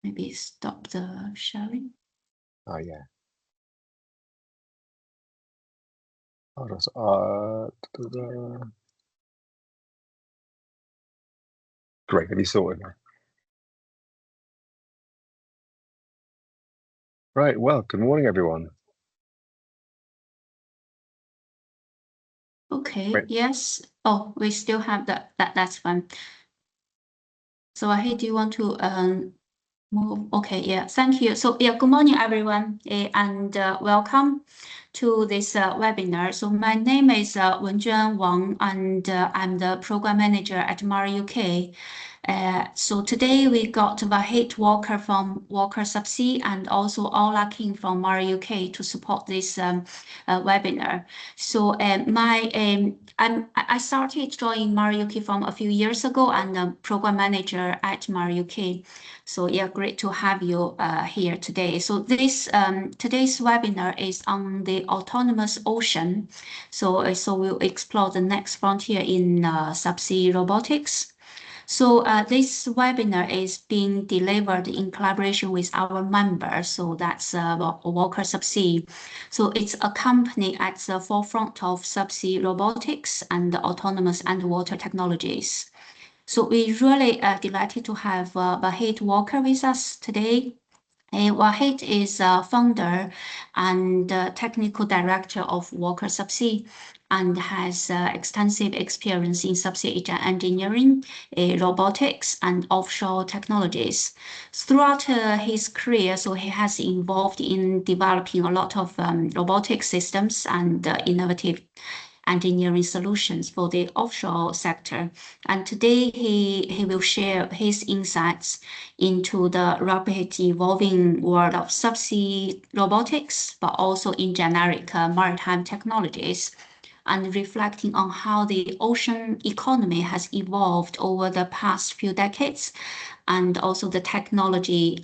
maybe stop the sharing. Oh, yeah. Great, have you sorted now? Right, well, good morning, everyone. Okay, Great. yes. Oh, we still have that's fine. So Vahid, do you want to move? Okay, yeah, thank you. So yeah, good morning, everyone, and welcome to this webinar. So my name is Wenjuan Wang, and I'm the program manager at MarRI-UK. So today we got Vahid Walker from Walker Subsea and also Ola King from MarRI-UK to support this webinar. So I started joining MarRI-UK from a few years ago, and I'm program manager at MarRI-UK. So yeah, great to have you here today. So this today's webinar is on the autonomous ocean. So we'll explore the next frontier in subsea robotics. So this webinar is being delivered in collaboration with our members. So that's Walker Subsea. So it's a company at the forefront of subsea robotics and autonomous underwater technologies. So we're really delighted to have Vahid Walker with us today. Vahid is founder and technical director of Walker Subsea and has extensive experience in subsea engineering, robotics, and offshore technologies. Throughout his career, so he has involved in developing a lot of robotic systems and innovative engineering solutions for the offshore sector. And today he will share his insights into the rapidly evolving world of subsea robotics, but also in generic maritime technologies, and reflecting on how the ocean economy has evolved over the past few decades, and also the technology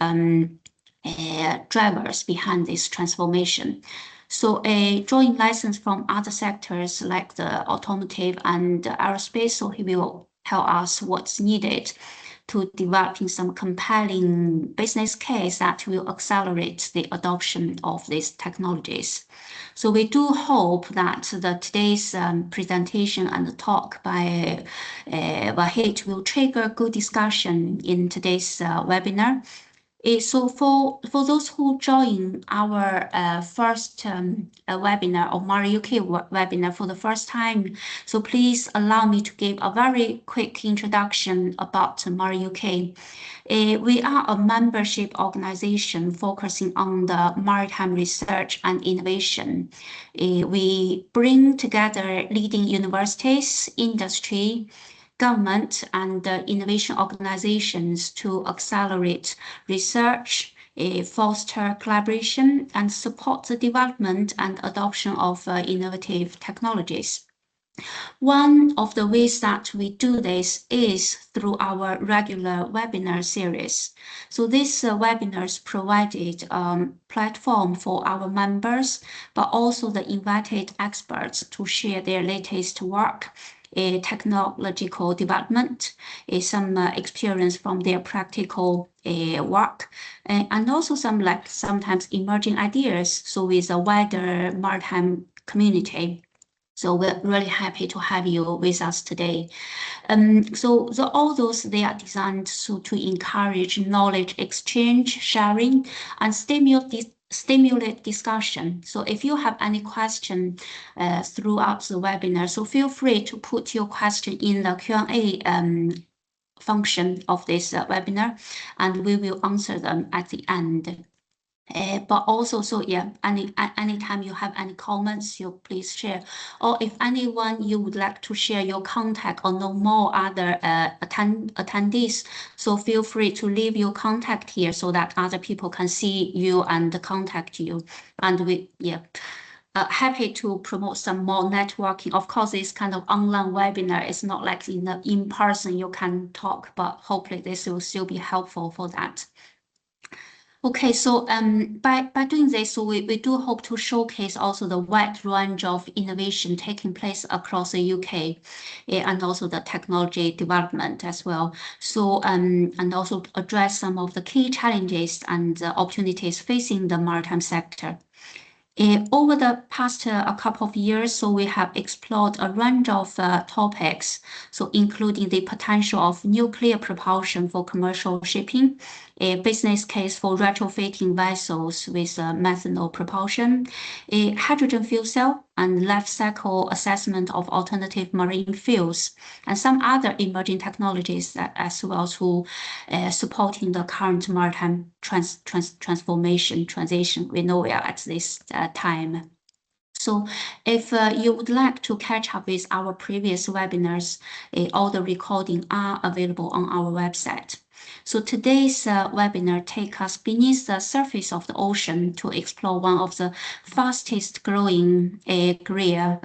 drivers behind this transformation. So drawing lessons from other sectors like the automotive and aerospace, so he will tell us what's needed to developing some compelling business case that will accelerate the adoption of these technologies. So we do hope that today's presentation and talk by Vahid will trigger good discussion in today's webinar. So for those who join our first webinar or MarRI-UK webinar for the first time, so please allow me to give a very quick introduction about MarRI-UK. We are a membership organization focusing on the maritime research and innovation. We bring together leading universities, industry, government and innovation organizations to accelerate research, foster collaboration, and support the development and adoption of innovative technologies. One of the ways that we do this is through our regular webinar series. So these webinars provided a platform for our members, but also the invited experts to share their latest work, technological development, some experience from their practical work, and also some sometimes emerging ideas. So with a wider maritime community. So we're really happy to have you with us today. All those, they are designed to encourage knowledge exchange, sharing, and stimulate discussion. So if you have any question throughout the webinar, so feel free to put your question in the Q&A function of this webinar, and we will answer them at the end. But also, so yeah, anytime you have any comments, you please share. Or if anyone you would like to share your contact or know more other attendees, so feel free to leave your contact here so that other people can see you and contact you. And we, yeah. Happy to promote some more networking. Of course, this kind of online webinar is not like in person you can talk, but hopefully this will still be helpful for that. Okay, so by doing this, so we do hope to showcase also the wide range of innovation taking place across the UK, and also the technology development as well. So and also address some of the key challenges and opportunities facing the maritime sector. Over the past a couple of years, so we have explored a range of topics, so including the potential of nuclear propulsion for commercial shipping, a business case for retrofitting vessels with methanol propulsion, a hydrogen fuel cell, and life cycle assessment of alternative marine fuels, and some other emerging technologies as well to supporting the current maritime transformation transition we know we are at this time. So if you would like to catch up with our previous webinars, all the recording are available on our website. So today's webinar takes us beneath the surface of the ocean to explore one of the fastest growing area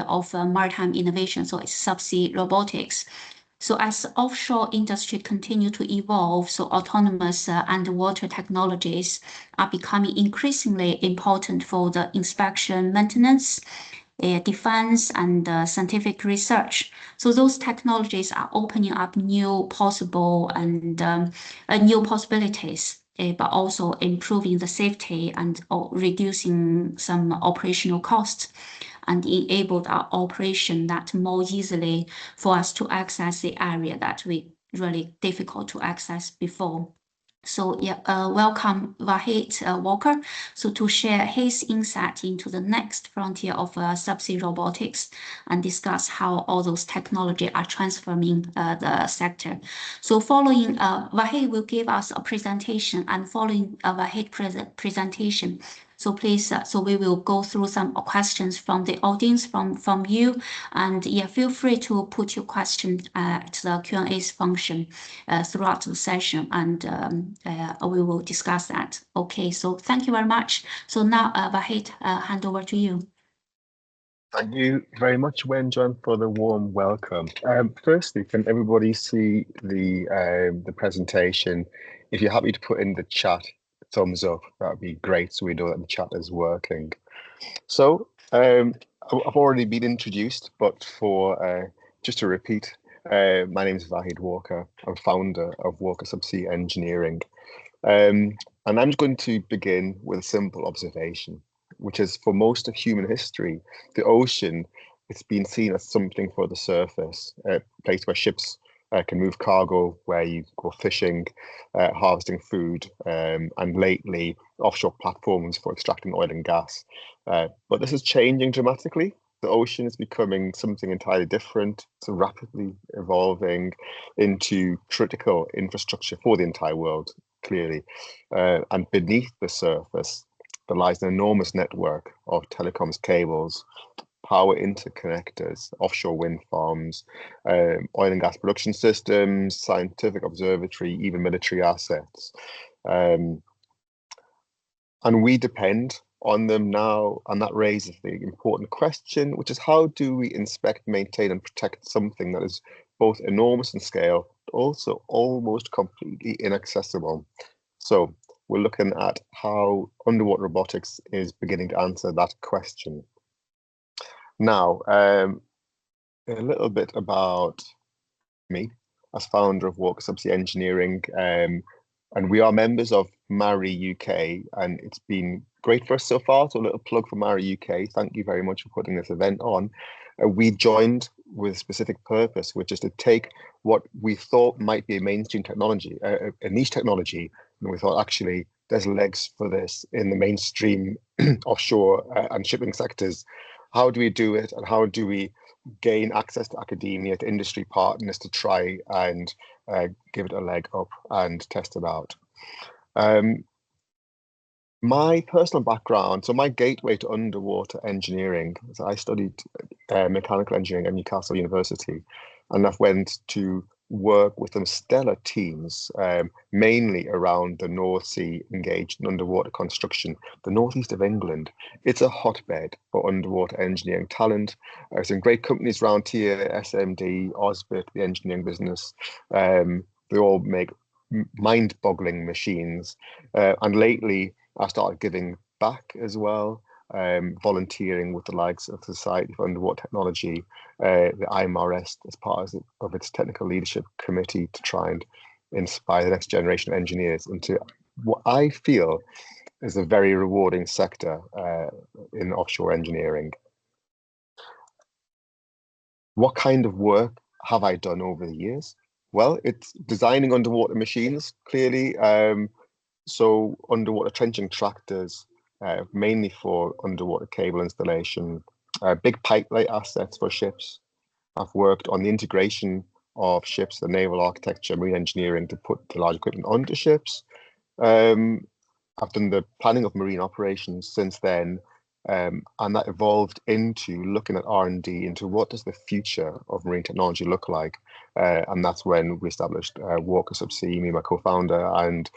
of maritime innovation. So it's subsea robotics. So as the offshore industry continue to evolve, so autonomous underwater technologies are becoming increasingly important for the inspection, maintenance, defense, and scientific research. So those technologies are opening up new new possibilities, but also improving the safety and reducing some operational costs and enabled our operation that more easily for us to access the area that we really difficult to access before. So yeah, welcome Vahid Walker. So to share his insight into the next frontier of subsea robotics and discuss how all those technology are transforming the sector. So following Vahid will give us a presentation, and following Vahid presentation, so please, so we will go through some questions from the audience, from you, and yeah, feel free to put your question to the Q&A function throughout the session, and we will discuss that. Okay, so thank you very much. So now, Vahid, hand over to you. Thank you very much, Wenjuan, for the warm welcome. Firstly, can everybody see the presentation? If you're happy to put in the chat, thumbs up, that would be great, so we know that the chat is working. So I've already been introduced, but for just to repeat, my name is Vahid Walker. I'm founder of Walker Subsea Engineering. And I'm going to begin with a simple observation, which is for most of human history, the ocean, it's been seen as something for the surface, a place where ships can move cargo, where you go fishing, harvesting food, and lately offshore platforms for extracting oil and gas. But this is changing dramatically. The ocean is becoming something entirely different. It's rapidly evolving into critical infrastructure for the entire world, clearly. And beneath the surface, there lies an enormous network of telecoms cables, power interconnectors, offshore wind farms, oil and gas production systems, scientific observatory, even military assets. And we depend on them now, and that raises the important question, which is how do we inspect, maintain, and protect something that is both enormous in scale, but also almost completely inaccessible? So we're looking at how underwater robotics is beginning to answer that question. Now, a little bit about me as founder of Walker Subsea Engineering, and we are members of MarRI-UK, and it's been great for us so far. So a little plug for MarRI-UK. Thank you very much for putting this event on. We joined with a specific purpose, which is to take what we thought might be a mainstream technology, a niche technology, and we thought actually there's legs for this in the mainstream offshore and shipping sectors. How do we do it, and how do we gain access to academia, to industry partners to try and give it a leg up and test it out? My personal background, so my gateway to underwater engineering, so I studied mechanical engineering at Newcastle University, and I went to work with some stellar teams, mainly around the North Sea, engaged in underwater construction. The northeast of England, it's a hotbed for underwater engineering talent. Some great companies around here, SMD, Osbit, the engineering business. They all make mind-boggling machines. And lately, I started giving back as well, volunteering with the likes of the Society for Underwater Technology, the IMRS, as part of its technical leadership committee, to try and inspire the next generation of engineers into what I feel is a very rewarding sector in offshore engineering. What kind of work have I done over the years? Well, it's designing underwater machines, clearly. So underwater trenching tractors, mainly for underwater cable installation, big pipeline assets for ships. I've worked on the integration of ships, the naval architecture, marine engineering to put the large equipment onto ships. I've done the planning of marine operations since then, and that evolved into looking at R&D into what does the future of marine technology look like, and that's when we established Walker Subsea, me and my co-founder, and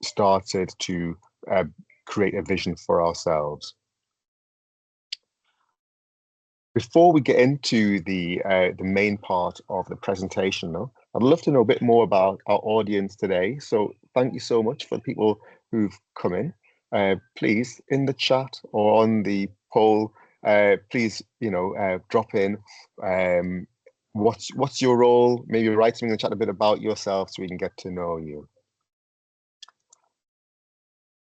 started to create a vision for ourselves. Before we get into the main part of the presentation, though, I'd love to know a bit more about our audience today. So thank you so much for the people who've come in. Please, in the chat or on the poll, please, drop in. What's your role? Maybe write something in the chat a bit about yourself so we can get to know you.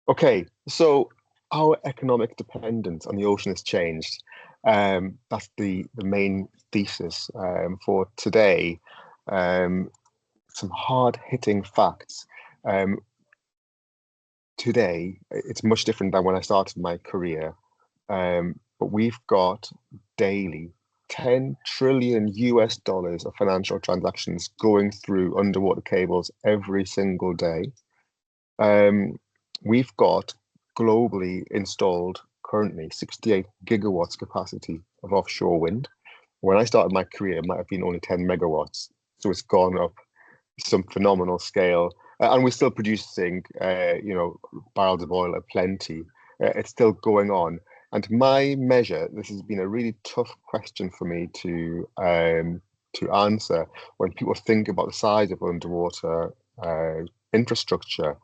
Okay, so our economic dependence on the ocean has changed. That's the main thesis for today. Some hard-hitting facts. Today, it's much different than when I started my career, but we've got daily 10 trillion US dollars of financial transactions going through underwater cables every single day. We've got globally installed currently 68 gigawatts capacity of offshore wind. When I started my career, it might have been only 10 megawatts. So it's gone up some phenomenal scale. And we're still producing, barrels of oil aplenty. It's still going on. And to my measure, this has been a really tough question for me to answer when people think about the size of underwater infrastructure.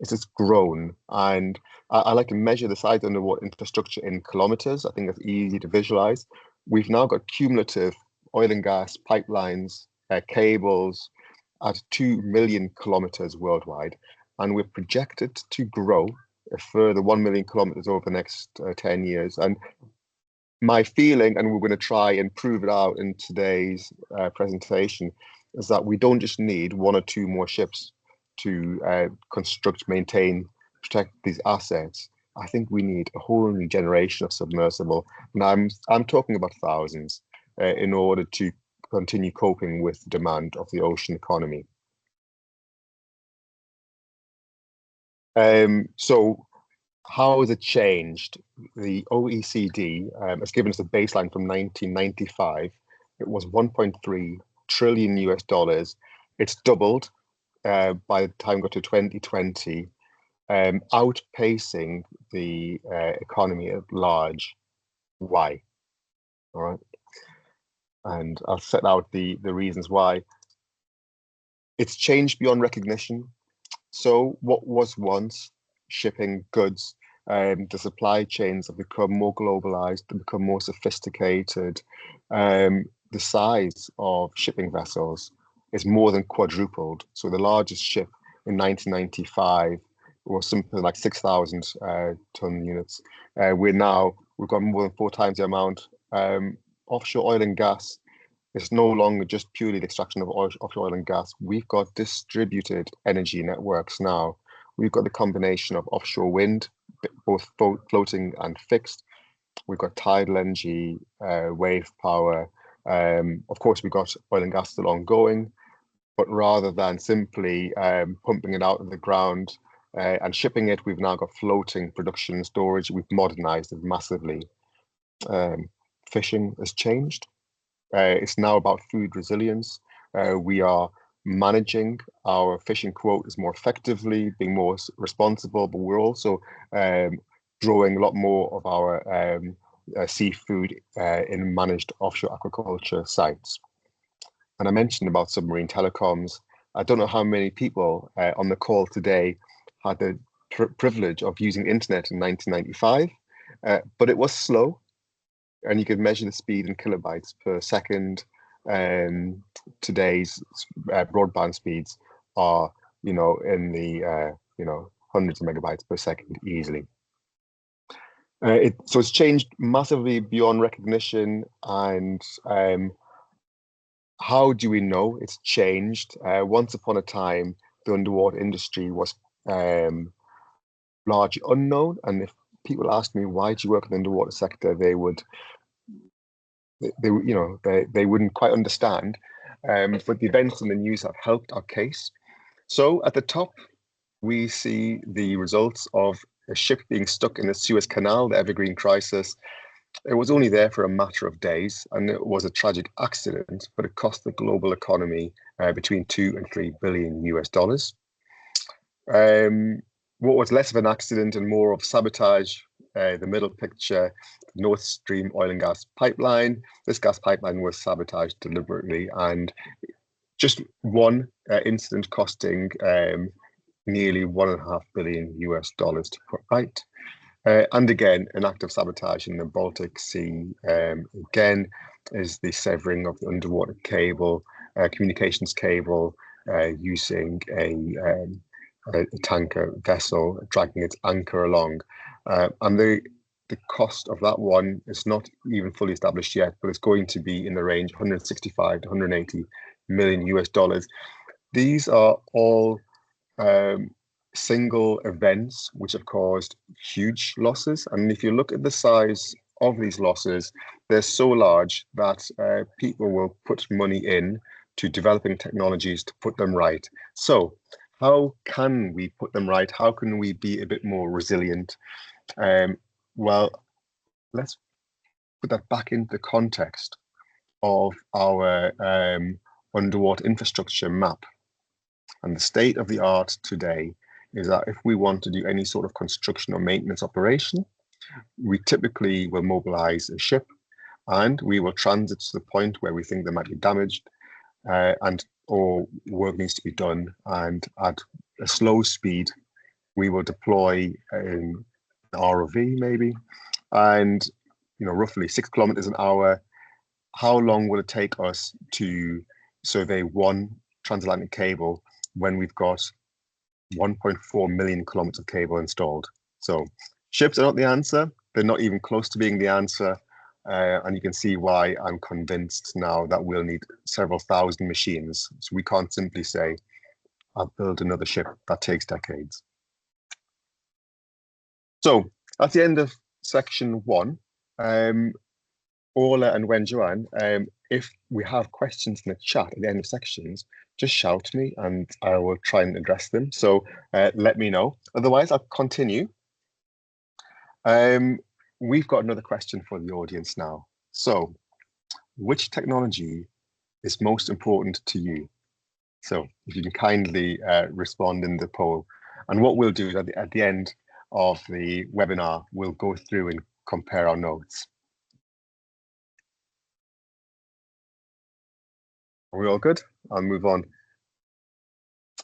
It's grown, and I like to measure the size of underwater infrastructure in kilometers. I think that's easy to visualize. We've now got cumulative oil and gas pipelines, cables at 2 million kilometers worldwide, and we're projected to grow a further 1 million kilometers over the next 10 years. And my feeling, and we're going to try and prove it out in today's presentation, is that we don't just need one or two more ships to construct, maintain, protect these assets. I think we need a whole new generation of submersible, and I'm talking about thousands, in order to continue coping with the demand of the ocean economy. So how has it changed? The OECD has given us a baseline from 1995. It was 1.3 trillion US dollars. It's doubled by the time we got to 2020, outpacing the economy at large. Why? All right. And I'll set out the reasons why. It's changed beyond recognition. So what was once shipping goods, the supply chains have become more globalized, they've become more sophisticated. The size of shipping vessels is more than quadrupled. So the largest ship in 1995 was something like 6,000 ton units. We've got more than 4 times the amount. Offshore oil and gas is no longer just purely the extraction of offshore oil and gas. We've got distributed energy networks now. We've got the combination of offshore wind, both floating and fixed. We've got tidal energy, wave power. Of course, we've got oil and gas still ongoing, but rather than simply pumping it out of the ground and shipping it, we've now got floating production storage. We've modernized it massively. Fishing has changed. It's now about food resilience. We are managing our fishing quotas more effectively, being more responsible, but we're also growing a lot more of our seafood in managed offshore aquaculture sites. And I mentioned about submarine telecoms. I don't know how many people on the call today had the privilege of using the internet in 1995, but it was slow, and you could measure the speed in kilobytes per second. Today's broadband speeds are, in the hundreds of megabytes per second easily. So it's changed massively beyond recognition. And how do we know it's changed? Once upon a time, the underwater industry was largely unknown. And if people asked me, why do you work in the underwater sector, they wouldn't quite understand. But the events and the news have helped our case. So at the top, we see the results of a ship being stuck in the Suez Canal, the Evergreen Crisis. It was only there for a matter of days, and it was a tragic accident, but it cost the global economy between 2 and 3 billion US dollars. What was less of an accident and more of sabotage, the middle picture, North Stream oil and gas pipeline. This gas pipeline was sabotaged deliberately, and just one incident costing nearly 1.5 billion US dollars to put right. And again, an act of sabotage in the Baltic Sea. Again, is the severing of the underwater cable, communications cable, using a tanker vessel, dragging its anchor along. And the cost of that one is not even fully established yet, but it's going to be in the range 165 to 180 million US dollars. These are all single events which have caused huge losses. And if you look at the size of these losses, they're so large that people will put money in to developing technologies to put them right. So how can we put them right? How can we be a bit more resilient? Well, let's put that back into the context of our underwater infrastructure map. And the state of the art today is that if we want to do any sort of construction or maintenance operation, we typically will mobilize a ship and we will transit to the point where we think they might be damaged or work needs to be done. And at a slow speed, we will deploy an ROV maybe, and roughly 6 kilometers an hour. How long will it take us to survey one transatlantic cable when we've got 1.4 million kilometers of cable installed? So ships are not the answer. They're not even close to being the answer. And you can see why I'm convinced now that we'll need several thousand machines. So we can't simply say, I'll build another ship. That takes decades. So at the end of section 1, Orla and Wen-Joanne, if we have questions in the chat at the end of sections, just shout to me and I will try and address them. So let me know. Otherwise, I'll continue. We've got another question for the audience now. So which technology is most important to you? So if you can kindly respond in the poll. And what we'll do is at the end of the webinar, we'll go through and compare our notes. Are we all good? I'll move on.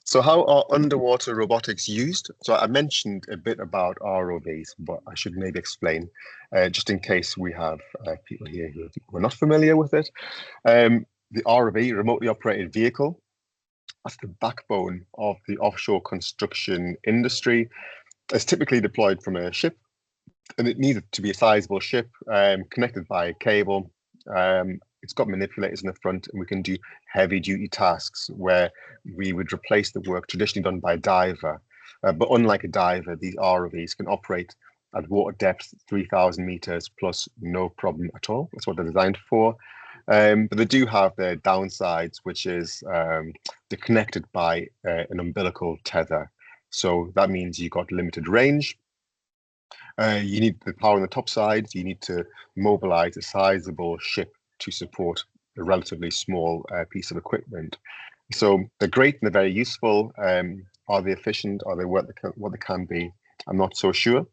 So how are underwater robotics used? So I mentioned a bit about ROVs, but I should maybe explain, just in case we have people here who are not familiar with it. The ROV, remotely operated vehicle, that's the backbone of the offshore construction industry. It's typically deployed from a ship, and it needed to be a sizable ship, connected by a cable. It's got manipulators in the front, and we can do heavy duty tasks where we would replace the work traditionally done by a diver. But unlike a diver, these ROVs can operate at water depth 3,000 meters plus no problem at all. That's what they're designed for. But they do have their downsides, which is they're connected by an umbilical tether. So that means you've got limited range. You need the power on the top side. You need to mobilize a sizable ship to support a relatively small piece of equipment. So they're great and they're very useful. Are they efficient? Are they what they can be? I'm not so sure.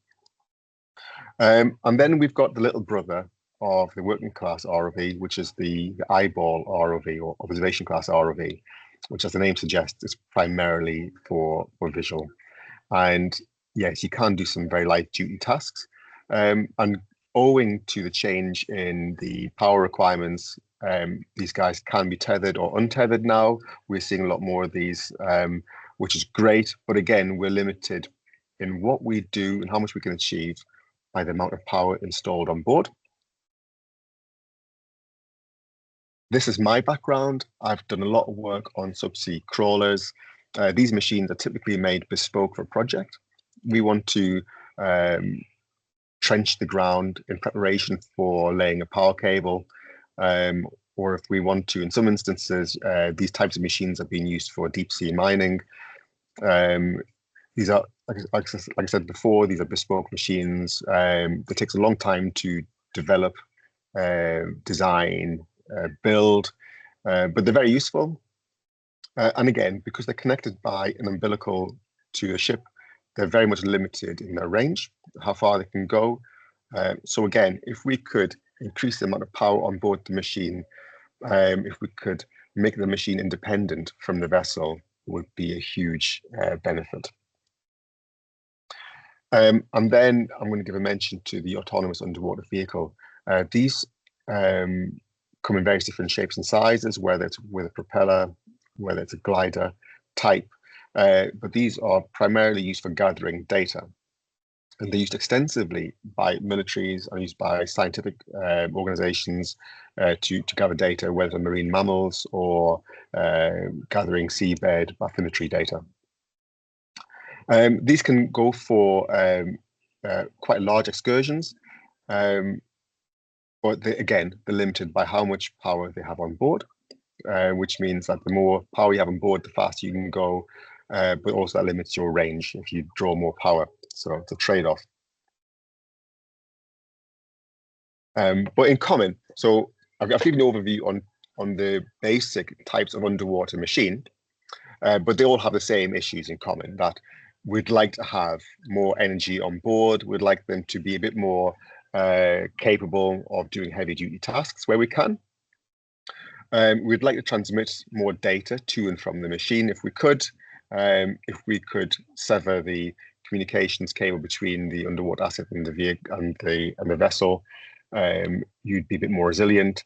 And then we've got the little brother of the working class ROV, which is the eyeball ROV or observation class ROV. which, as the name suggests, is primarily for visual. And yes, you can do some very light duty tasks. And owing to the change in the power requirements, these guys can be tethered or untethered now. We're seeing a lot more of these, which is great. But again, we're limited in what we do and how much we can achieve by the amount of power installed on board. This is my background. I've done a lot of work on subsea crawlers. These machines are typically made bespoke for a project. We want to trench the ground in preparation for laying a power cable, or if we want to, in some instances, these types of machines are being used for deep sea mining. These are, like I said before, these are bespoke machines. It takes a long time to develop, design, build, but they're very useful. And again, because they're connected by an umbilical to a ship, they're very much limited in their range, how far they can go. So again, if we could increase the amount of power on board the machine, if we could make the machine independent from the vessel, would be a huge benefit. And then I'm going to give a mention to the autonomous underwater vehicle. These come in various different shapes and sizes, whether it's with a propeller, whether it's a glider type, but these are primarily used for gathering data. And they're used extensively by militaries and used by scientific organizations to gather data, whether marine mammals or gathering seabed bathymetry data. These can go for quite large excursions, but again, they're limited by how much power they have on board, which means that the more power you have on board, the faster you can go, but also that limits your range if you draw more power. So it's a trade-off. But in common, so I've given an overview on the basic types of underwater machine, but they all have the same issues in common, that we'd like to have more energy on board. We'd like them to be a bit more capable of doing heavy duty tasks where we can. We'd like to transmit more data to and from the machine if we could. If we could sever the communications cable between the underwater asset and the vehicle and the vessel, you'd be a bit more resilient.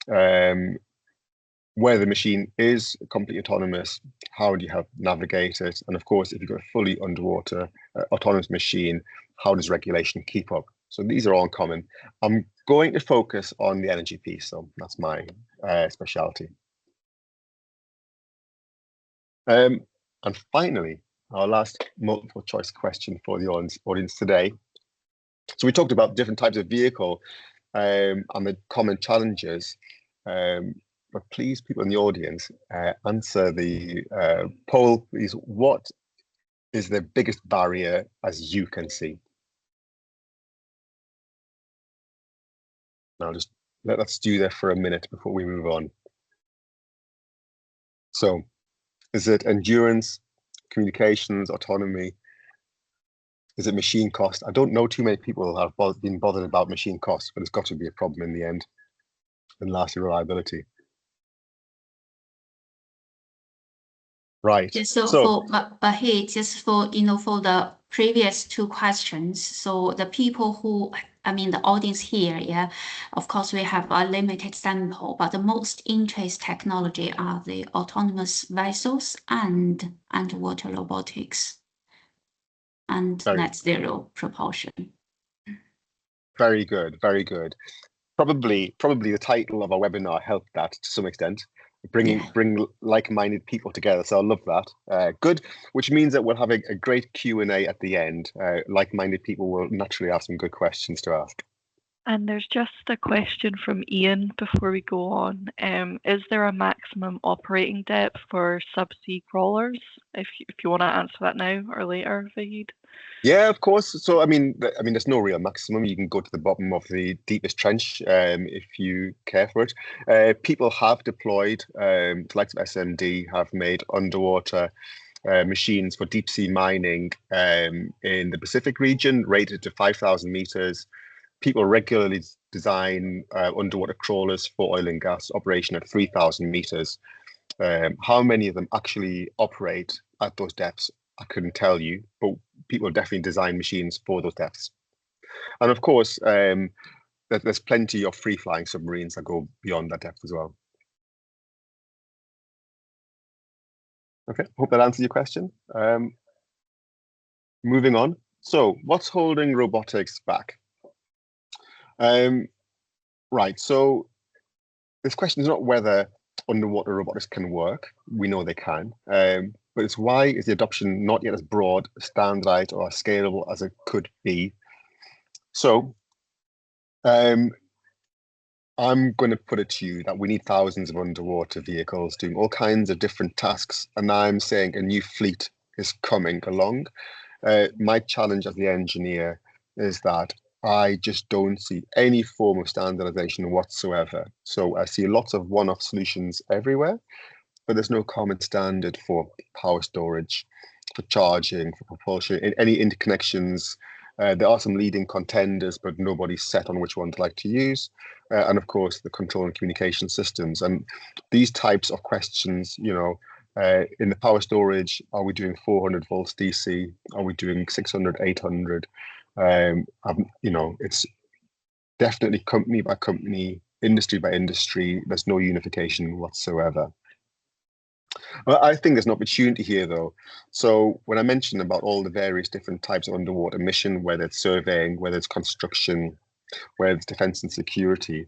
Where the machine is completely autonomous, how do you help navigate it? And of course, if you've got a fully underwater autonomous machine, how does regulation keep up? So these are all in common. I'm going to focus on the energy piece, so that's my specialty. And finally, our last multiple choice question for the audience today. So we talked about different types of vehicle and the common challenges. But please, people in the audience, answer the poll, please. What is the biggest barrier as you can see? Now, just let's do that for a minute before we move on. So, is it endurance, communications, autonomy? Is it machine cost? I don't know too many people have been bothered about machine cost, but it's got to be a problem in the end. And lastly, reliability. Right. Just so for Vahid, just for for the previous two questions, so the people who, the audience here, yeah, of course we have a limited sample, but the most interest technology are the autonomous vessels and underwater robotics and net zero propulsion. Very good, very good. Probably the title of our webinar helped that to some extent. Bring like-minded people together, so I love that. Good, which means that we'll have a great Q&A at the end. Like-minded people will naturally have some good questions to ask. And there's just a question from Ian before we go on. Is there a maximum operating depth for subsea crawlers? If you want to answer that now or later, Vahid. Yeah, of course. So I mean, there's no real maximum. You can go to the bottom of the deepest trench if you care for it. People have deployed, the likes of SMD have made underwater machines for deep sea mining in the Pacific region, rated to 5,000 meters. People regularly design underwater crawlers for oil and gas operation at 3,000 meters. How many of them actually operate at those depths, I couldn't tell you, but people definitely design machines for those depths. And of course, there's plenty of free-flying submarines that go beyond that depth as well. Okay, hope that answers your question. Moving on. So what's holding robotics back? Right, so this question is not whether underwater robotics can work. We know they can. But it's why is the adoption not yet as broad, standardized, or as scalable as it could be? So I'm going to put it to you that we need thousands of underwater vehicles doing all kinds of different tasks. And I'm saying a new fleet is coming along. My challenge as the engineer is that I just don't see any form of standardization whatsoever. So I see lots of one-off solutions everywhere, but there's no common standard for power storage, for charging, for propulsion, any interconnections. There are some leading contenders, but nobody's set on which one to like to use. And of course, the control and communication systems. And these types of questions, you know, in the power storage, are we doing 400 volts DC? Are we doing 600, 800? You know, it's definitely company by company, industry by industry. There's no unification whatsoever. Well, I think there's an opportunity here, though. So when I mentioned about all the various different types of underwater mission, whether it's surveying, whether it's construction, whether it's defense and security,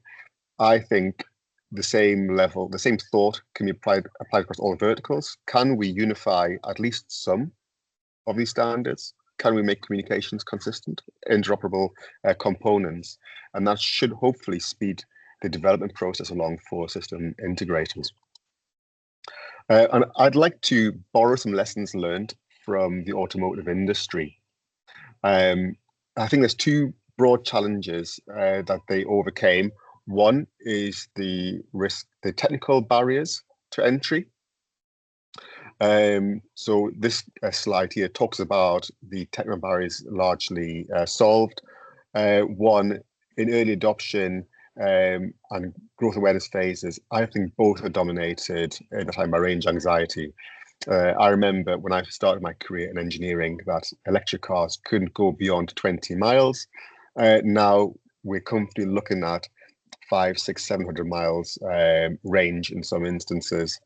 I think the same level, the same thought can be applied across all verticals. Can we unify at least some of these standards? Can we make communications consistent, interoperable components? And that should hopefully speed the development process along for system integrators. And I'd like to borrow some lessons learned from the automotive industry. I think there's two broad challenges that they overcame. One is the technical barriers to entry. So this slide here talks about the technical barriers largely solved. One, in early adoption and growth awareness phases, I think both are dominated at the time by range anxiety. I remember when I started my career in engineering that electric cars couldn't go beyond 20 miles. Now we're comfortably looking at 500, 600, 700 miles range in some instances.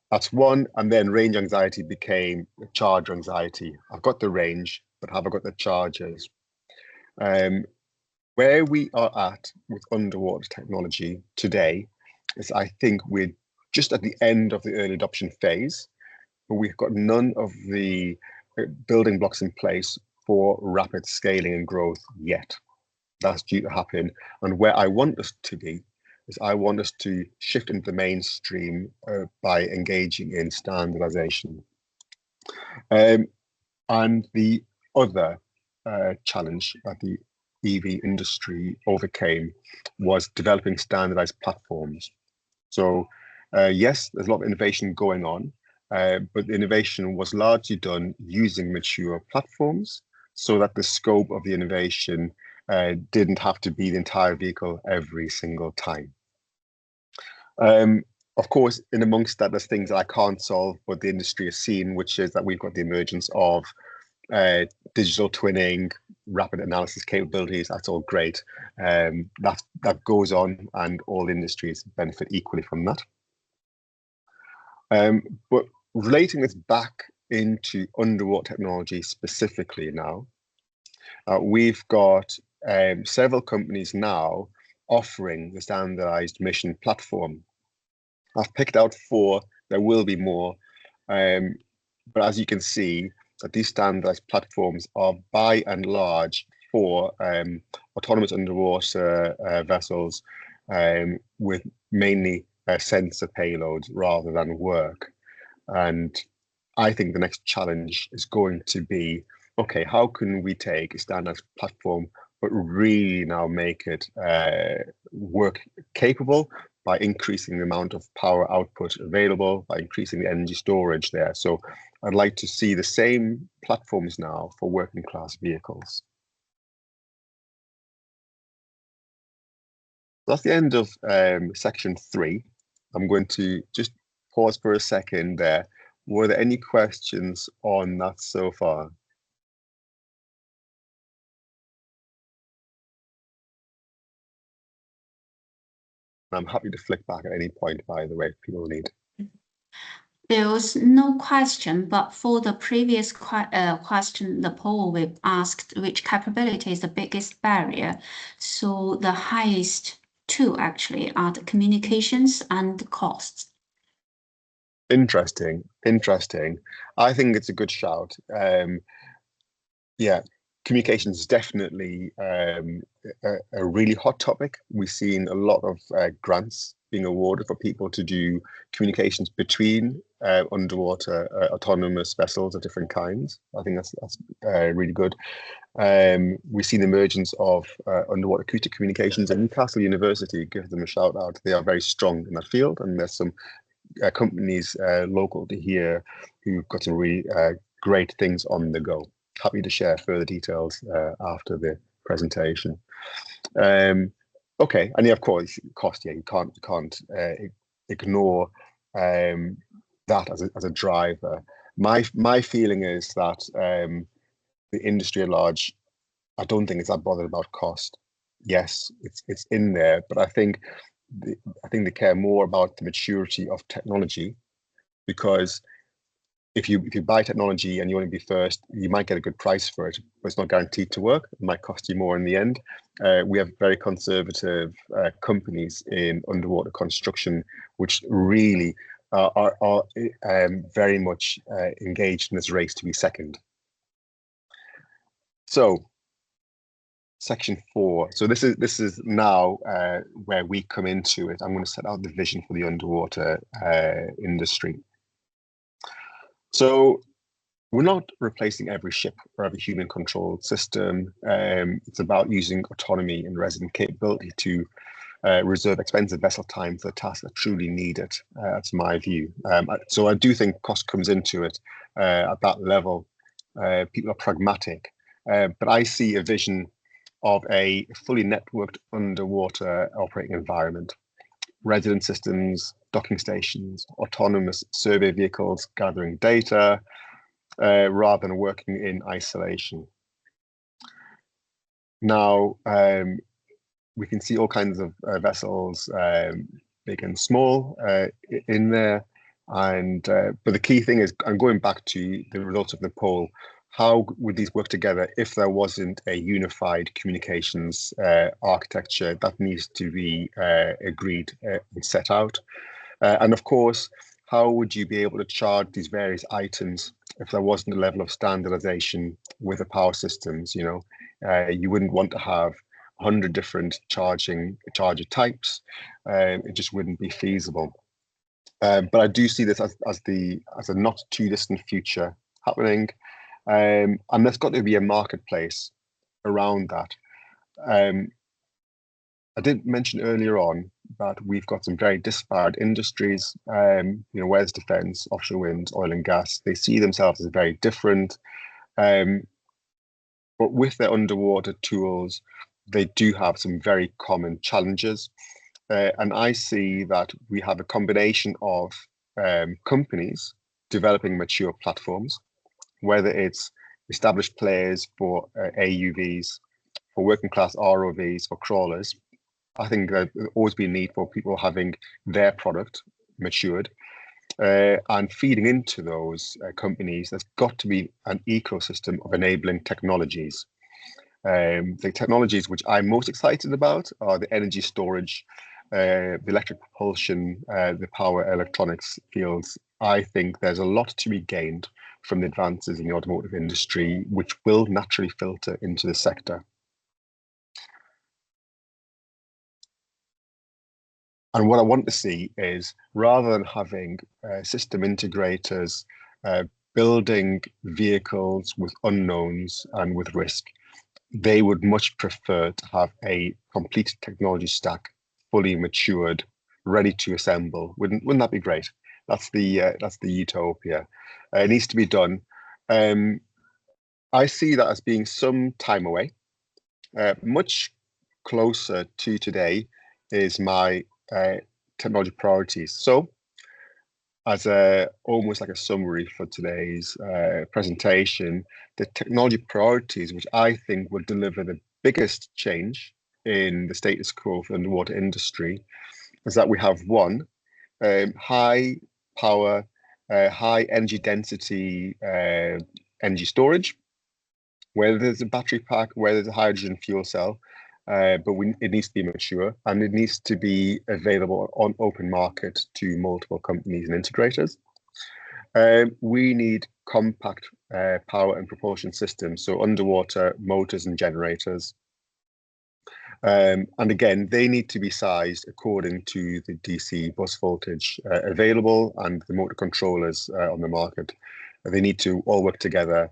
That's one. And then range anxiety became charge anxiety. I've got the range, but have I got the charges? Where we are at with underwater technology today is I think we're just at the end of the early adoption phase, but we've got none of the building blocks in place for rapid scaling and growth yet. That's due to happen. And where I want us to be is I want us to shift into the mainstream by engaging in standardization. And the other challenge that the EV industry overcame was developing standardized platforms. So yes, there's a lot of innovation going on, but the innovation was largely done using mature platforms so that the scope of the innovation didn't have to be the entire vehicle every single time. Of course, in amongst that, there's things that I can't solve, but the industry has seen, which is that we've got the emergence of digital twinning, rapid analysis capabilities. That's all great. That goes on, and all industries benefit equally from that. But relating this back into underwater technology specifically now, we've got several companies now offering the standardized mission platform. I've picked out 4. There will be more, but as you can see, that these standardized platforms are by and large for autonomous underwater vessels with mainly sensor payloads rather than work. And I think the next challenge is going to be, okay, how can we take a standardized platform but really now make it work capable by increasing the amount of power output available, by increasing the energy storage there. So I'd like to see the same platforms now for working class vehicles. That's the end of section 3. I'm going to just pause for a second there. Were there any questions on that so far? I'm happy to flick back at any point, by the way, if people need. There was no question, but for the previous question, the poll we asked which capability is the biggest barrier. So the highest two actually are the communications and the costs. Interesting. I think it's a good shout. Yeah, communication is definitely a really hot topic. We've seen a lot of grants being awarded for people to do communications between underwater autonomous vessels of different kinds. I think that's really good. We've seen the emergence of underwater acoustic communications at Newcastle University. Give them a shout out. They are very strong in that field, and there's some companies local to here who've got some really great things on the go. Happy to share further details after the presentation. Okay, and yeah, of course, cost. Yeah, you can't ignore that as a driver. My feeling is that the industry at large, I don't think it's that bothered about cost. Yes, it's in there, but I think they care more about the maturity of technology, because if you buy technology and you want to be first, you might get a good price for it, but it's not guaranteed to work. It might cost you more in the end. We have very conservative companies in underwater construction, which really are very much engaged in this race to be second. So, section 4. So this is now where we come into it. I'm going to set out the vision for the underwater industry. So we're not replacing every ship or every human-controlled system. It's about using autonomy and resident capability to reserve expensive vessel time for the tasks that truly need it. That's my view. So I do think cost comes into it at that level. People are pragmatic, but I see a vision of a fully networked underwater operating environment. Resident systems, docking stations, autonomous survey vehicles gathering data, rather than working in isolation. Now, we can see all kinds of vessels, big and small, in there. And but the key thing is, I'm going back to the results of the poll. How would these work together if there wasn't a unified communications architecture that needs to be agreed and set out? And of course, how would you be able to charge these various items if there wasn't a level of standardization with the power systems? You wouldn't want to have 100 different charger types. It just wouldn't be feasible. But I do see this as a not too distant future happening, and there's got to be a marketplace around that. I did mention earlier on that we've got some very disparate industries. Where's defense, offshore wind, oil and gas? They see themselves as very different. But with their underwater tools, they do have some very common challenges. And I see that we have a combination of companies developing mature platforms, whether it's established players for AUVs, for working class ROVs, for crawlers. I think there'll always be a need for people having their product matured, and feeding into those companies. There's got to be an ecosystem of enabling technologies. The technologies which I'm most excited about are the energy storage, the electric propulsion, the power electronics fields. I think there's a lot to be gained from the advances in the automotive industry, which will naturally filter into the sector. And what I want to see is, rather than having system integrators building vehicles with unknowns and with risk, they would much prefer to have a complete technology stack, fully matured, ready to assemble. Wouldn't that be great? That's the utopia. It needs to be done. I see that as being some time away. Much closer to today is my technology priorities. So, as almost like a summary for today's presentation, the technology priorities, which I think will deliver the biggest change in the status quo for the underwater industry, is that we have one, high power, high energy density energy storage, whether there's a battery pack, whether there's a hydrogen fuel cell, but it needs to be mature and it needs to be available on open market to multiple companies and integrators. We need compact power and propulsion systems, so underwater motors and generators. And again, they need to be sized according to the DC bus voltage available and the motor controllers on the market. They need to all work together.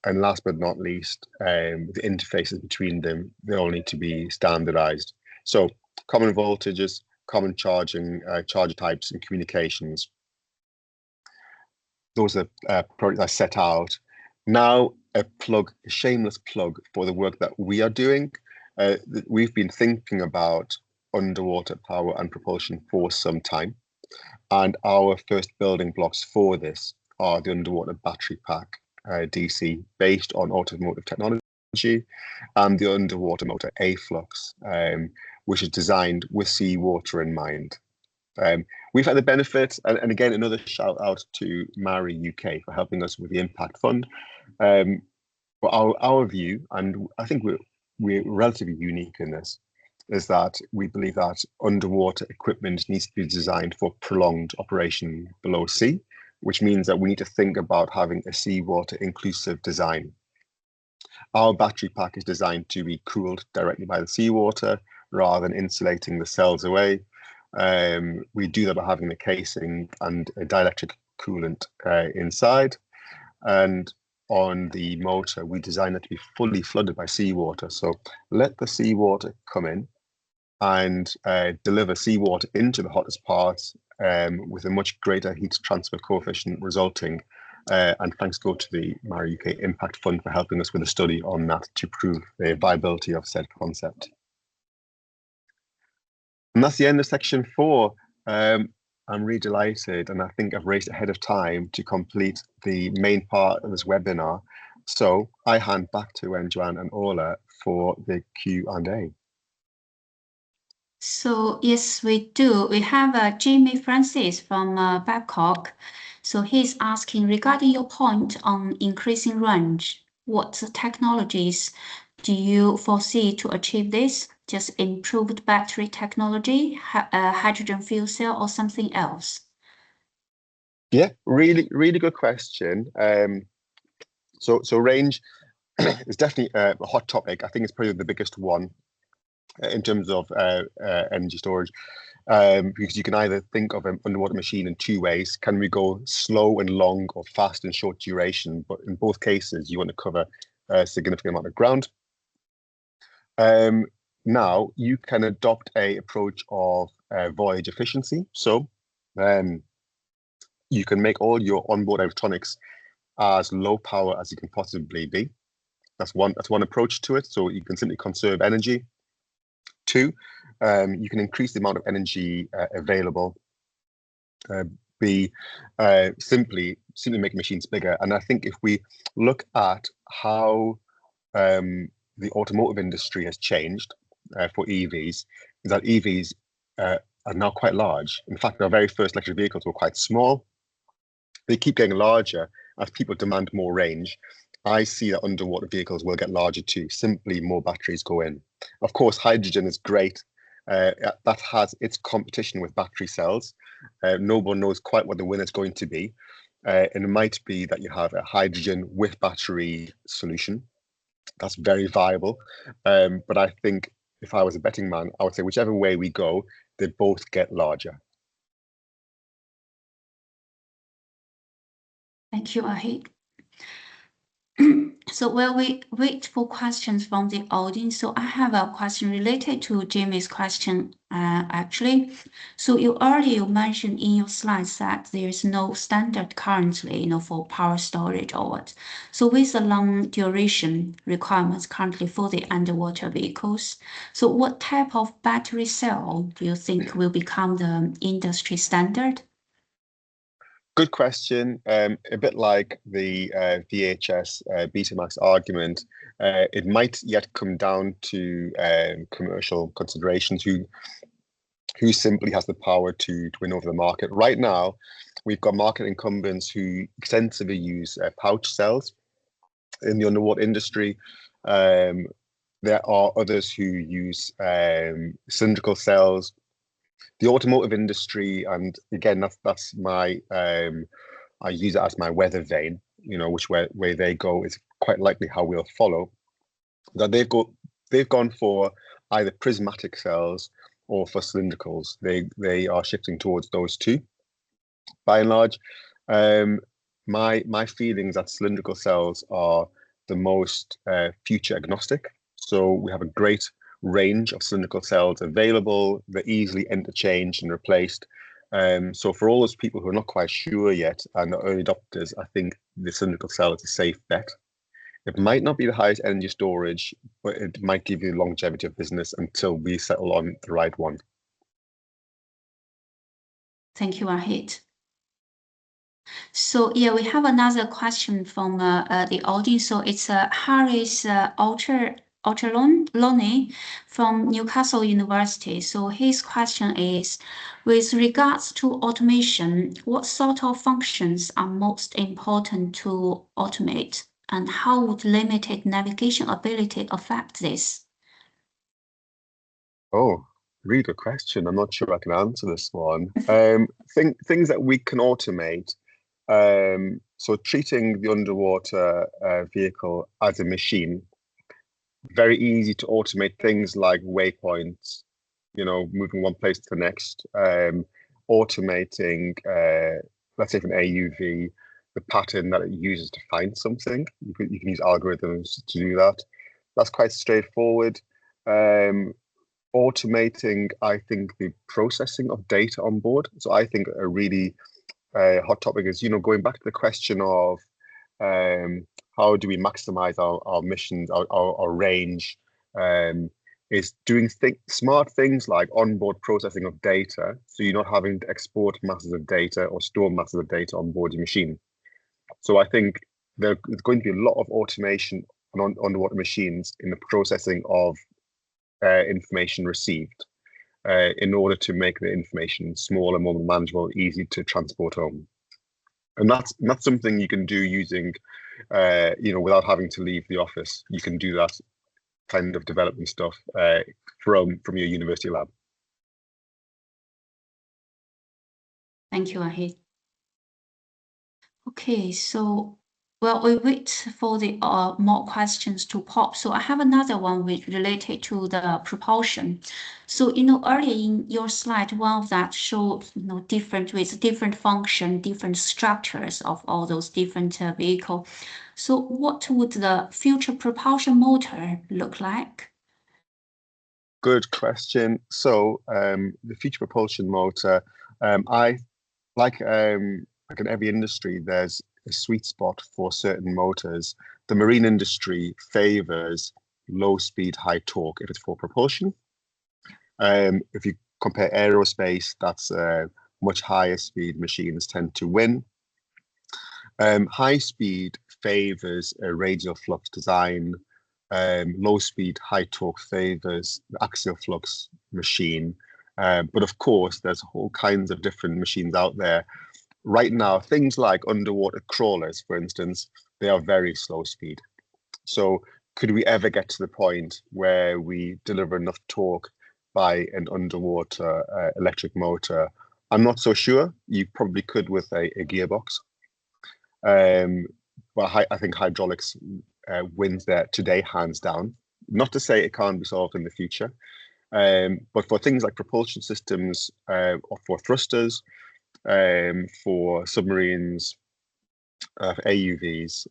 And last but not least, the interfaces between them, they all need to be standardized. So common voltages, common charging, charger types and communications. Those are products I set out. Now a shameless plug for the work that we are doing. We've been thinking about underwater power and propulsion for some time. And our first building blocks for this are the underwater battery pack DC based on automotive technology and the underwater motor A-Flux, which is designed with seawater in mind. We've had the benefit, and again, another shout out to MarRI-UK for helping us with the Impact Fund. But our view, and I think we're relatively unique in this, is that we believe that underwater equipment needs to be designed for prolonged operation below sea, which means that we need to think about having a seawater inclusive design. Our battery pack is designed to be cooled directly by the seawater rather than insulating the cells away. We do that by having the casing and a dielectric coolant inside. And on the motor, we design it to be fully flooded by seawater. So let the seawater come in and deliver seawater into the hottest parts with a much greater heat transfer coefficient resulting. And thanks go to the MarRI-UK Impact Fund for helping us with a study on that to prove the viability of said concept. And that's the end of section 4. I'm really delighted, and I think I've raced ahead of time to complete the main part of this webinar. So I hand back to Joanne and Orla for the Q&A. So yes, we do. We have Jamie Francis from Babcock. So he's asking, regarding your point on increasing range, what technologies do you foresee to achieve this? Just improved battery technology, hydrogen fuel cell, or something else? Yeah, really good question. So range is definitely a hot topic. I think it's probably the biggest one in terms of energy storage, because you can either think of an underwater machine in two ways. Can we go slow and long, or fast and short duration? But in both cases, you want to cover a significant amount of ground. Now you can adopt a approach of voyage efficiency. So you can make all your onboard electronics as low power as you can possibly be. That's one approach to it. So you can simply conserve energy. 2, you can increase the amount of energy available. Simply make machines bigger. And I think if we look at how the automotive industry has changed for EVs, is that EVs are now quite large. In fact, our very first electric vehicles were quite small. They keep getting larger as people demand more range. I see that underwater vehicles will get larger too, simply more batteries go in. Of course, hydrogen is great. That has its competition with battery cells. No one knows quite what the winner is going to be. And it might be that you have a hydrogen with battery solution. That's very viable. But I think if I was a betting man, I would say whichever way we go, they both get larger. Thank you, Vahid. So while we wait for questions from the audience, so I have a question related to Jamie's question, actually. So you earlier mentioned in your slides that there is no standard currently, for power storage or what. So with the long duration requirements currently for the underwater vehicles, so what type of battery cell do you think will become the industry standard? Good question. A bit like the VHS Betamax argument, it might yet come down to commercial considerations. Who simply has the power to win over the market? Right now, we've got market incumbents who extensively use pouch cells in the underwater industry. There are others who use cylindrical cells. The automotive industry, and again, that's my I use it as my weather vane. Which way they go is quite likely how we'll follow. That they've gone for either prismatic cells or for cylindricals. They are shifting towards those two. By and large, my feelings that cylindrical cells are the most future agnostic. So we have a great range of cylindrical cells available. They're easily interchanged and replaced. So for all those people who are not quite sure yet and are early adopters, I think the cylindrical cell is a safe bet. It might not be the highest energy storage, but it might give you longevity of business until we settle on the right one. Thank you, Vahid. So yeah, we have another question from the audience. So it's Harris Ultraloni from Newcastle University. So his question is, with regards to automation, what sort of functions are most important to automate, and how would limited navigation ability affect this? Oh, really good question. I'm not sure I can answer this one. Things that we can automate. So treating the underwater vehicle as a machine, very easy to automate things like waypoints, moving one place to the next, automating, let's say from AUV, the pattern that it uses to find something. You can use algorithms to do that. That's quite straightforward. Automating, I think, the processing of data on board. So I think a really hot topic is, going back to the question of how do we maximize our missions, our range, is doing smart things like onboard processing of data, so you're not having to export masses of data or store masses of data on board your machine. So I think there's going to be a lot of automation on underwater machines in the processing of information received in order to make the information smaller, more manageable, easy to transport home. And that's something you can do using, without having to leave the office. You can do that kind of development stuff from your university lab. Thank you, Vahid. Okay, so well, we wait for the more questions to pop. So I have another one related to the propulsion. So earlier in your slide, one of that showed different function, different structures of all those different vehicle. So what would the future propulsion motor look like? Good question. So the future propulsion motor, I like in every industry, there's a sweet spot for certain motors. The marine industry favors low speed, high torque if it's for propulsion. If you compare aerospace, that's much higher speed machines tend to win. High speed favors a radial flux design. Low speed, high torque favors the axial flux machine. But of course, there's all kinds of different machines out there. Right now, things like underwater crawlers, for instance, they are very slow speed. So could we ever get to the point where we deliver enough torque by an underwater electric motor? I'm not so sure. You probably could with a gearbox. But I think hydraulics wins there today, hands down. Not to say it can't be solved in the future. But for things like propulsion systems, or for thrusters, for submarines, for AUVs,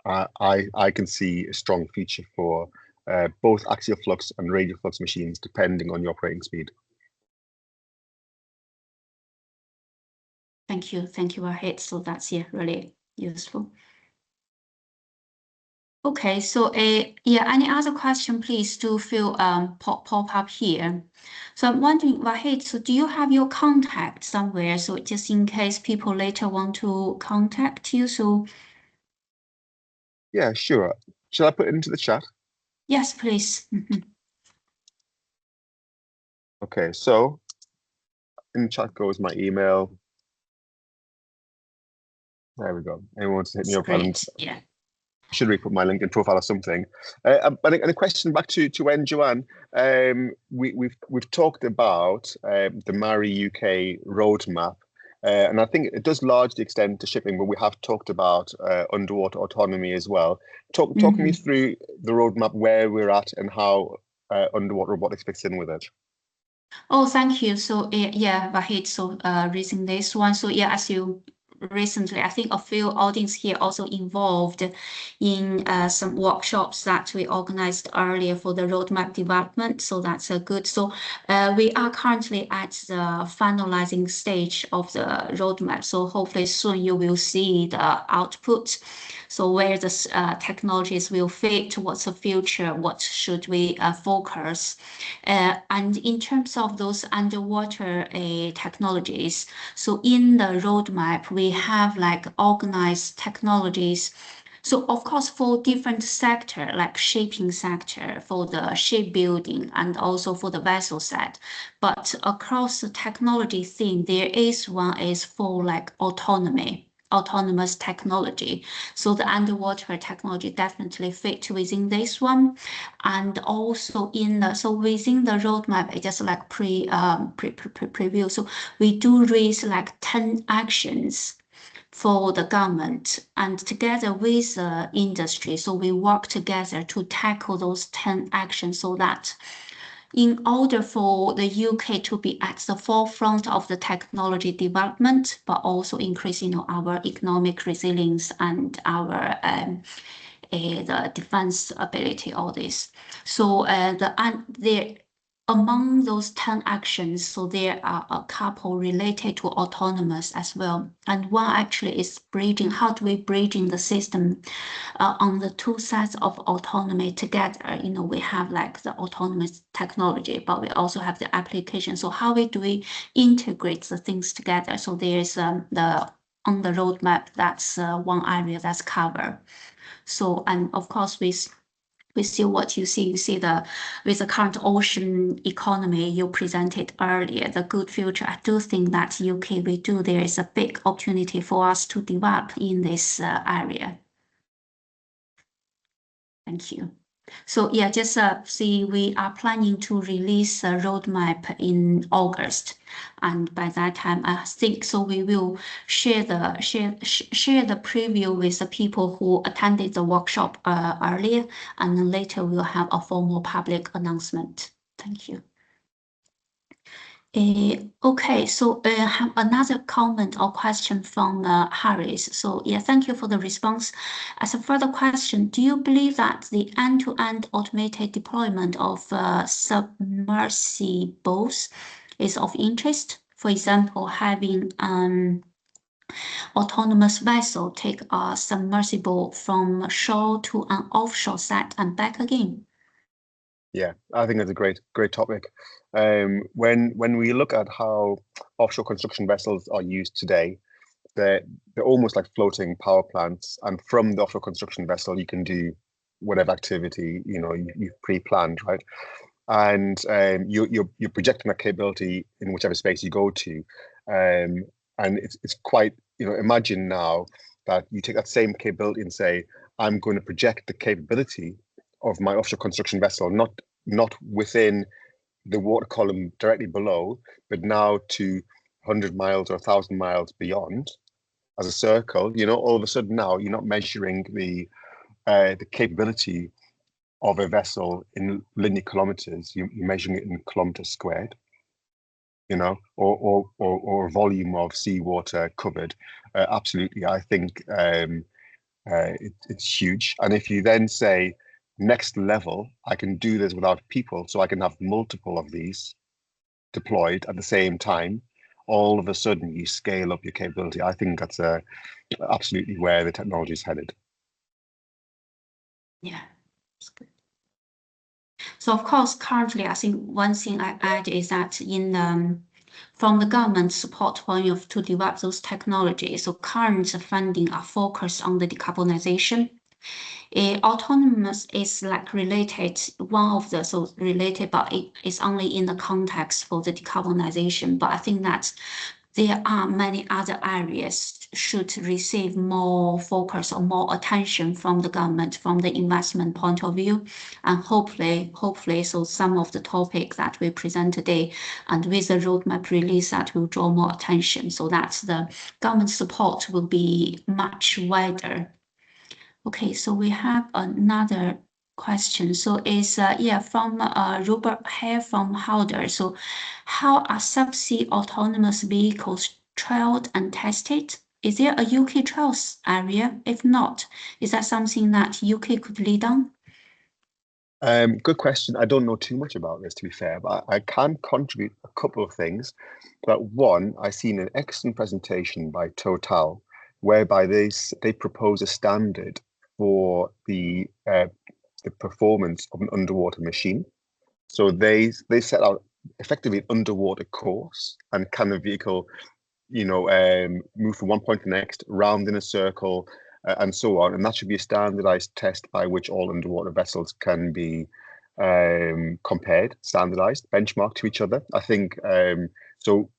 I can see a strong future for both axial flux and radial flux machines, depending on your operating speed. Thank you, Vahid. So that's really useful. Okay, so yeah, any other question, please do feel pop up here. So I'm wondering, Vahid, so do you have your contact somewhere? So just in case people later want to contact you, so Yeah, sure. Shall I put it into the chat? yes, please. Okay, so in the chat goes my email. There we go. Anyone wants to hit me up? Great. Yeah. Should we put my LinkedIn profile or something? And a question back to Joanne. We've talked about the MarRI-UK roadmap, and I think it does largely extend to shipping, but we have talked about underwater autonomy as well. Talk me through the roadmap, where we're at, and how underwater robotics fits in with it. Oh, thank you. So yeah, Vahid, so raising this one. So yeah, as you recently, I think a few audience here also involved in some workshops that we organized earlier for the roadmap development. So that's good. So we are currently at the finalizing stage of the roadmap. So hopefully soon you will see the output. So where the technologies will fit, what's the future, what should we focus. And in terms of those underwater technologies, so in the roadmap, we have like organized technologies. So of course, for different sector, like shipping sector, for the shipbuilding, and also for the vessel set. But across the technology theme, there is one is for like autonomous technology. So the underwater technology definitely fit within this one. And also so within the roadmap, it's just like preview. So we do raise like 10 actions for the government and together with the industry. So we work together to tackle those 10 actions so that in order for the UK to be at the forefront of the technology development, but also increase, our economic resilience and our the defense ability, all this. So among those 10 actions, so there are a couple related to autonomous as well. And one actually is bridging, how do we bridging the system on the two sides of autonomy together? We have like the autonomous technology, but we also have the application. So how do we integrate the things together? So there's on the roadmap, that's one area that's covered. So, and of course, we see what you see. You see with the current ocean economy you presented earlier, the good future. I do think that UK there is a big opportunity for us to develop in this area. Thank you. So yeah, just see, we are planning to release a roadmap in August, and by that time, I think so we will share the preview with the people who attended the workshop earlier, and then later we'll have a formal public announcement. Thank you. Okay, so I have another comment or question from Harris. So yeah, thank you for the response. As a further question, do you believe that the end-to-end automated deployment of submersibles is of interest? For example, having autonomous vessel take a submersible from shore to an offshore site and back again? Yeah, I think that's a great topic. When we look at how offshore construction vessels are used today, they're almost like floating power plants, and from the offshore construction vessel, you can do whatever activity you've pre-planned, right? And you're projecting that capability in whichever space you go to, and it's quite imagine now that you take that same capability and say, I'm going to project the capability of my offshore construction vessel, not within the water column directly below, but now to 100 miles or 1,000 miles beyond as a circle. All of a sudden now you're not measuring the capability of a vessel in linear kilometers. You're measuring it in kilometers squared, or volume of seawater covered. Absolutely, I think it's huge. And if you then say next level, I can do this without people, so I can have multiple of these deployed at the same time, all of a sudden you scale up your capability. I think that's absolutely where the technology is headed. Yeah, that's good. So of course, currently, I think one thing I add is that from the government support point of to develop those technologies, so current funding are focused on the decarbonization. Autonomous is like related, one of the so related, but it is only in the context for the decarbonization. But I think that there are many other areas should receive more focus or more attention from the government, from the investment point of view. And hopefully, so some of the topics that we present today and with the roadmap release that will draw more attention so that the government support will be much wider. Okay, so we have another question. So is from Robert Hare from Howder. So how are subsea autonomous vehicles trialed and tested? Is there a UK trials area? If not, is that something that UK could lead on? Good question. I don't know too much about this, to be fair, but I can contribute a couple of things. But one, I've seen an excellent presentation by Total, whereby they propose a standard for the performance of an underwater machine. So they set out effectively an underwater course, and can the vehicle, move from one point to the next, round in a circle, and so on. And that should be a standardized test by which all underwater vessels can be compared, standardized, benchmarked to each other. I think so.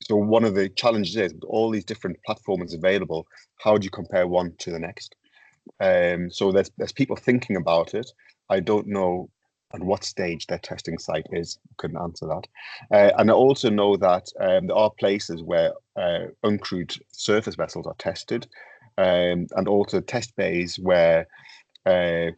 So one of the challenges is with all these different platforms available, how do you compare one to the next? So there's people thinking about it. I don't know at what stage their testing site is. Couldn't answer that. And I also know that there are places where uncrewed surface vessels are tested, and also test bays where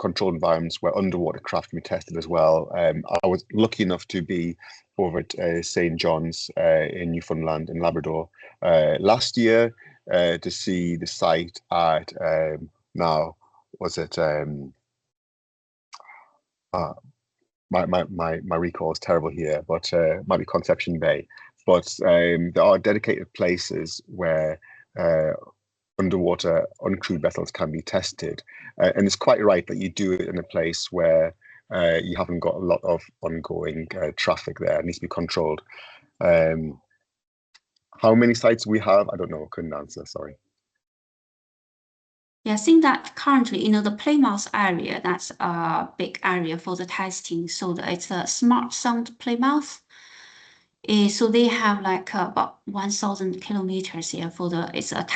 controlled environments where underwater craft can be tested as well. I was lucky enough to be over at St. John's in Newfoundland in Labrador last year to see the site at now, was it my recall is terrible here, but might be Conception Bay. But there are dedicated places where underwater uncrewed vessels can be tested, and it's quite right that you do it in a place where you haven't got a lot of ongoing traffic there. It needs to be controlled. How many sites we have, I don't know. Couldn't answer. Sorry. Yeah, I think that currently, the Plymouth area, that's a big area for the testing. So it's a smart sound Plymouth. So they have like about 1,000 kilometers here it's a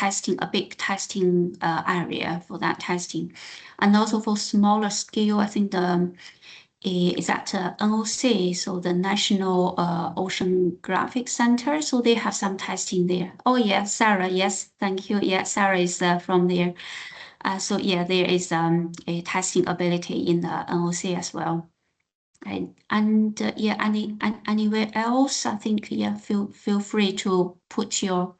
big testing area for that testing. And also for smaller scale, I think is at NOC, so the National Oceanographic Center. So they have some testing there. Oh yeah, Sarah, yes, thank you. Yeah, Sarah is from there. So yeah, there is a testing ability in the NOC as well. And yeah, anywhere else, I think feel free to put your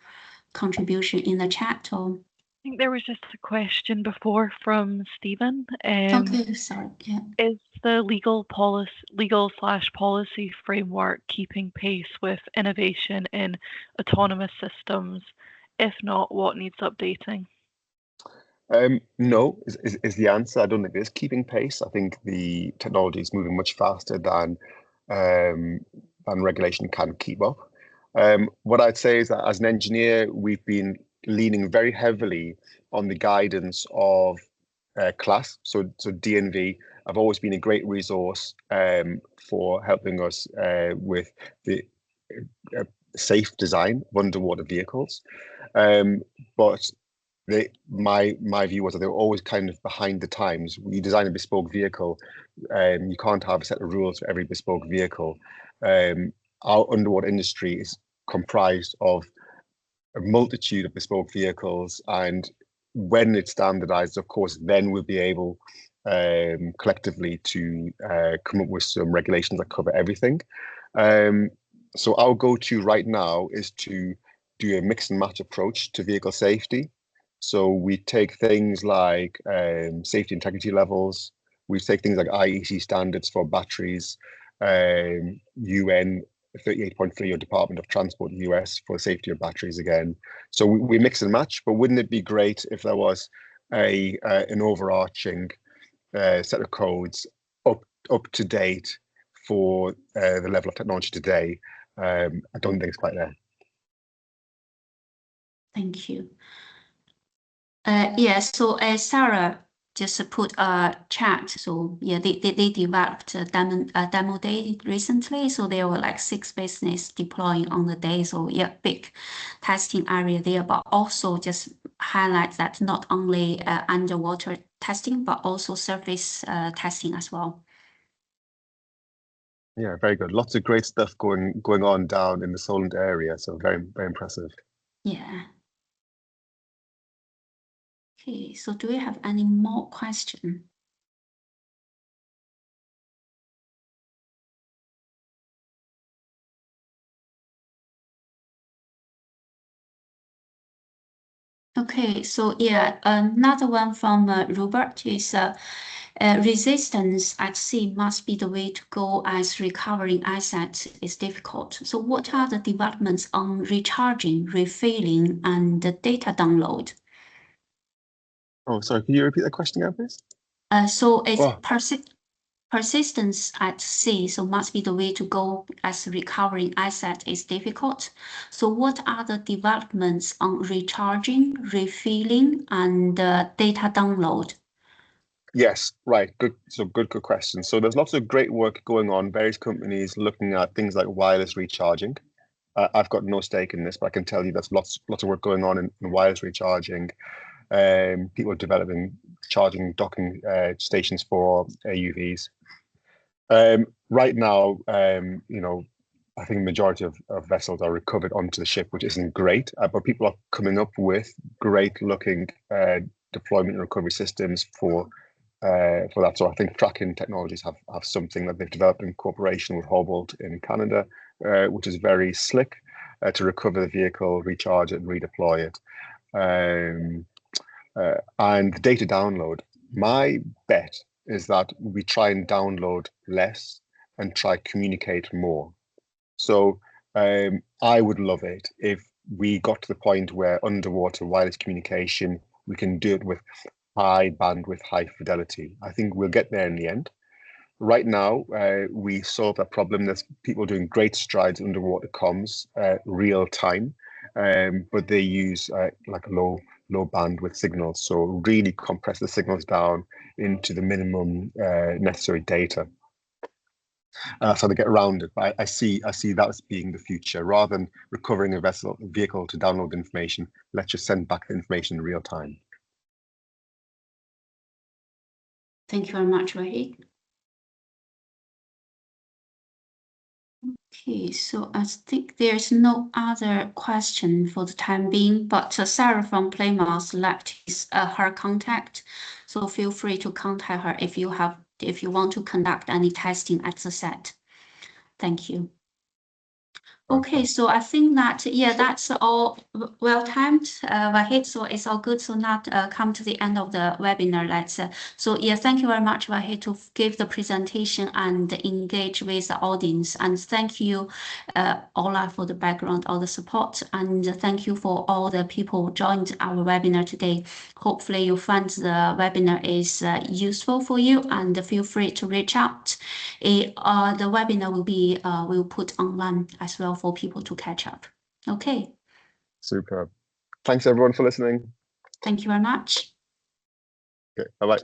contribution in the chat. Or I think there was just a question before from Stephen. okay, sorry. Yeah. Is the legal/policy framework keeping pace with innovation in autonomous systems? If not, what needs updating? No, is the answer. I don't think it is keeping pace. I think the technology is moving much faster than regulation can keep up. What I'd say is that as an engineer, we've been leaning very heavily on the guidance of CLAS. So DNV have always been a great resource for helping us with the safe design of underwater vehicles. But my view was that they were always kind of behind the times. When you design a bespoke vehicle, you can't have a set of rules for every bespoke vehicle. Our underwater industry is comprised of a multitude of bespoke vehicles, and when it's standardized, of course, then we'll be able collectively to come up with some regulations that cover everything. So our go-to right now is to do a mix and match approach to vehicle safety. So we take things like safety integrity levels. We take things like IEC standards for batteries, UN 38.3 or Department of Transport US for safety of batteries again. So we mix and match, but wouldn't it be great if there was an overarching set of codes up to date for the level of technology today? I don't think it's quite there. Thank you. Yeah, so Sarah just put a chat. So yeah, they developed a demo day recently. So there were like 6 business deploying on the day. So yeah, big testing area there, but also just highlight that not only underwater testing, but also surface testing as well. Yeah, very good. Lots of great stuff going on down in the Solent area. So very, very impressive. Yeah. Okay, so do we have any more questions? Okay, so yeah, another one from Robert is resistance at sea must be the way to go as recovering assets is difficult. So what are the developments on recharging, refilling, and the data download? Oh, sorry, can you repeat that question again, please? So it's persistence at sea, so must be the way to go as recovering asset is difficult. So what are the developments on recharging, refilling, and data download? Yes, right. Good. So good question. So there's lots of great work going on. Various companies looking at things like wireless recharging. I've got no stake in this, but I can tell you there's lots of work going on in wireless recharging. People are developing charging docking stations for AUVs. Right now, you know, I think the majority of vessels are recovered onto the ship, which isn't great, but people are coming up with great looking deployment and recovery systems for that. So I think tracking technologies have something that they've developed in cooperation with Hobart in Canada, which is very slick to recover the vehicle, recharge it, and redeploy it. And the data download, my bet is that we try and download less and try communicate more. So I would love it if we got to the point where underwater wireless communication, we can do it with high bandwidth, high fidelity. I think we'll get there in the end. Right now, we solve that problem. There's people doing great strides underwater comms, real time, but they use like low bandwidth signals. So really compress the signals down into the minimum necessary data. So they get around it. But I see that as being the future. Rather than recovering a vehicle to download information, let's just send back the information in real time. Thank you very much, Vahid. Okay, so I think there's no other question for the time being, but Sarah from Plymouth left her contact, so feel free to contact her if you want to conduct any testing at the set. Thank you. Okay, so I think that, yeah, that's all well timed, Vahid, so it's all good. So now come to the end of the webinar. So yeah, thank you very much, Vahid, to give the presentation and engage with the audience. And thank you, Ola, for the background, all the support. And thank you for all the people who joined our webinar today. Hopefully you find the webinar is useful for you, and feel free to reach out. The webinar will put online as well for people to catch up. Okay. Superb. Thanks everyone for listening. Thank you very much. Okay, bye-bye.